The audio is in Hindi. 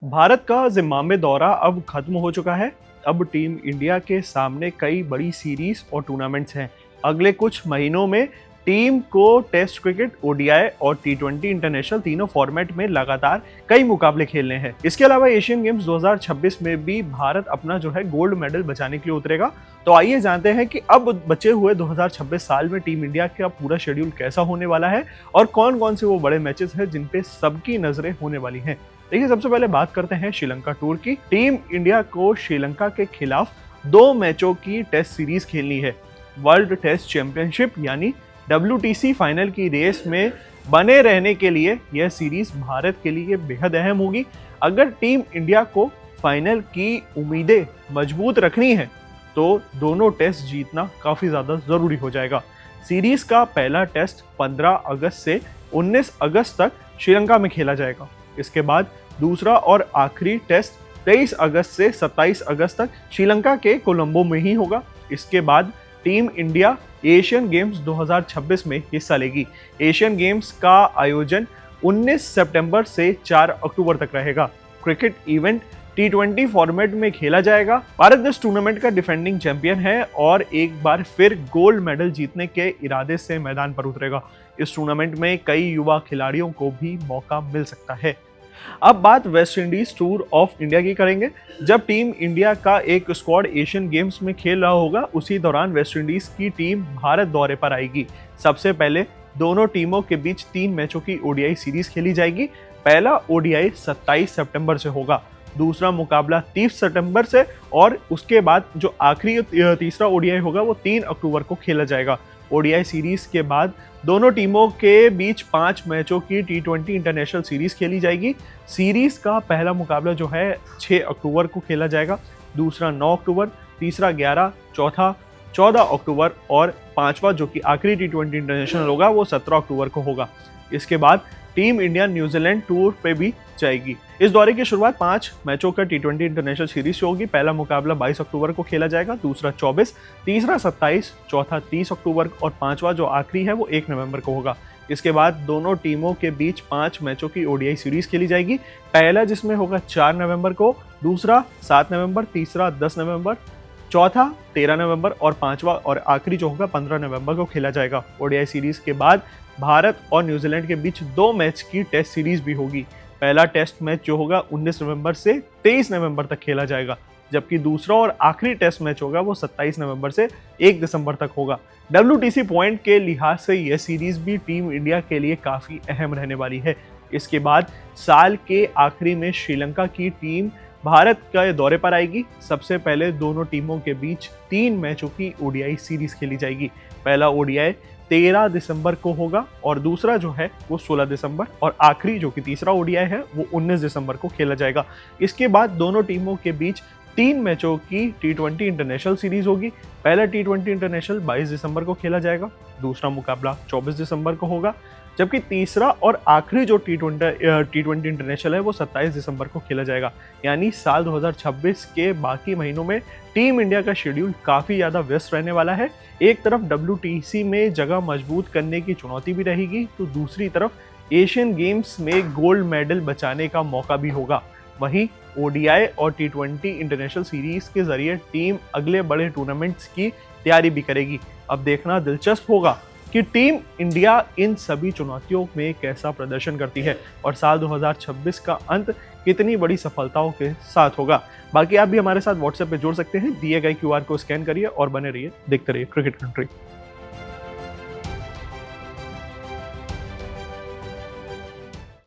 भारत का जिम्बाब्वे दौरा अब खत्म हो चुका है। अब टीम इंडिया के सामने कई बड़ी सीरीज और टूर्नामेंट्स हैं। अगले कुछ महीनों में टीम को टेस्ट क्रिकेट, ओडीआई और टी20 इंटरनेशनल तीनों फॉर्मेट में लगातार कई मुकाबले खेलने हैं। इसके अलावा एशियन गेम्स 2026 में भी भारत अपना गोल्ड मेडल बचाने के लिए उतरेगा। तो आइए जानते हैं कि अब बचे हुए 2026 साल में टीम इंडिया का पूरा शेड्यूल कैसा होने वाला है और कौन कौन से वो बड़े मैचेस हैं जिन पे सबकी नजरें होने वाली हैं। देखिए, सबसे पहले बात करते हैं श्रीलंका टूर की। टीम इंडिया को श्रीलंका के खिलाफ 2 मैचों की टेस्ट सीरीज खेलनी है। वर्ल्ड टेस्ट चैंपियनशिप यानी WTC फाइनल की रेस में बने रहने के लिए यह सीरीज भारत के लिए बेहद अहम होगी। अगर टीम इंडिया को फाइनल की उम्मीदें मजबूत रखनी है तो दोनों टेस्ट जीतना काफी ज्यादा जरूरी हो जाएगा। सीरीज का पहला टेस्ट 15 अगस्त से 19 अगस्त तक श्रीलंका में खेला जाएगा। इसके बाद दूसरा और आखिरी टेस्ट 23 अगस्त से 27 अगस्त तक श्रीलंका के कोलंबो में ही होगा। इसके बाद टीम इंडिया एशियन गेम्स 2026 में हिस्सा लेगी। एशियन गेम्स का आयोजन 19 सितंबर से 4 अक्टूबर तक रहेगा। क्रिकेट इवेंट T20 फॉर्मेट में खेला जाएगा। भारत इस टूर्नामेंट का डिफेंडिंग चैंपियन है और एक बार फिर गोल्ड मेडल जीतने के इरादे से मैदान पर उतरेगा। इस टूर्नामेंट में कई युवा खिलाड़ियों को भी मौका मिल सकता है। अब बात West Indies tour of India की करेंगे। जब टीम इंडिया का एक स्क्वाड एशियन गेम्स में खेल रहा होगा, उसी दौरान वेस्ट इंडीज की टीम भारत दौरे पर आएगी। सबसे पहले दोनों टीमों के बीच 3 मैचों की ओडीआई सीरीज खेली जाएगी। पहला ओडीआई 27 सितंबर से होगा, दूसरा मुकाबला 30 सितंबर से और उसके बाद जो आखिरी तीसरा ओडीआई होगा वो 3 अक्टूबर को खेला जाएगा। ओडीआई सीरीज के बाद दोनों टीमों के बीच 5 मैचों की T20 इंटरनेशनल सीरीज खेली जाएगी। सीरीज का पहला मुकाबला 6 अक्टूबर को खेला जाएगा, दूसरा 9 अक्टूबर, तीसरा 11, चौथा 14 अक्टूबर और पांचवा जो कि आखिरी T20 इंटरनेशनल होगा वो 17 अक्टूबर को होगा। इसके बाद टीम इंडिया न्यूजीलैंड टूर पे भी जाएगी। इस दौरे की शुरुआत 5 मैचों का T20 इंटरनेशनल सीरीज से होगी। पहला मुकाबला 22 अक्टूबर को खेला जाएगा, दूसरा 24, तीसरा 27, चौथा 30 अक्टूबर और पांचवा जो आखिरी है वो 1 नवंबर को होगा। इसके बाद दोनों टीमों के बीच 5 मैचों की ओडीआई सीरीज खेली जाएगी। पहला जिसमें होगा 4 नवंबर को, दूसरा 7 नवंबर, तीसरा 10 नवंबर, चौथा 13 नवंबर और पांचवा और आखिरी जो होगा 15 नवंबर को खेला जाएगा। ओडीआई सीरीज के बाद भारत और न्यूजीलैंड के बीच 2 मैच की टेस्ट सीरीज भी होगी। पहला टेस्ट मैच जो होगा 19 नवंबर से 23 नवंबर तक खेला जाएगा, जबकि दूसरा और आखिरी टेस्ट मैच होगा वो 27 नवंबर से 1 दिसंबर तक होगा। WTC पॉइंट के लिहाज से यह सीरीज भी टीम इंडिया के लिए काफी अहम रहने वाली है। इसके बाद साल के आखिरी में श्रीलंका की टीम भारत के दौरे पर आएगी। सबसे पहले दोनों टीमों के बीच 3 मैचों की ओडीआई सीरीज खेली जाएगी। पहला ओडीआई 13 दिसंबर को होगा और दूसरा जो है वो 16 दिसंबर और आखिरी जो कि तीसरा ओडीआई है वो 19 दिसंबर को खेला जाएगा। इसके बाद दोनों टीमों के बीच 3 मैचों की T20 इंटरनेशनल सीरीज होगी। पहला T20 इंटरनेशनल 22 दिसंबर को खेला जाएगा, दूसरा मुकाबला 24 दिसंबर को होगा, जबकि तीसरा और आखिरी जो T20 इंटरनेशनल है वो 27 दिसंबर को खेला जाएगा। यानी साल 2026 के बाकी महीनों में टीम इंडिया का शेड्यूल काफ़ी ज़्यादा व्यस्त रहने वाला है। एक तरफ WTC में जगह मजबूत करने की चुनौती भी रहेगी, तो दूसरी तरफ एशियन गेम्स में गोल्ड मेडल बचाने का मौका भी होगा। वहीं ओडीआई और T20 इंटरनेशनल सीरीज के जरिए टीम अगले बड़े टूर्नामेंट्स की तैयारी भी करेगी। अब देखना दिलचस्प होगा कि टीम इंडिया इन सभी चुनौतियों में कैसा प्रदर्शन करती है और साल 2026 का अंत कितनी बड़ी सफलताओं के साथ होगा। बाकी आप भी हमारे साथ व्हाट्सएप पे जुड़ सकते हैं। दिए गए QR को स्कैन करिए और बने रहिए, देखते रहिए क्रिकेट कंट्री।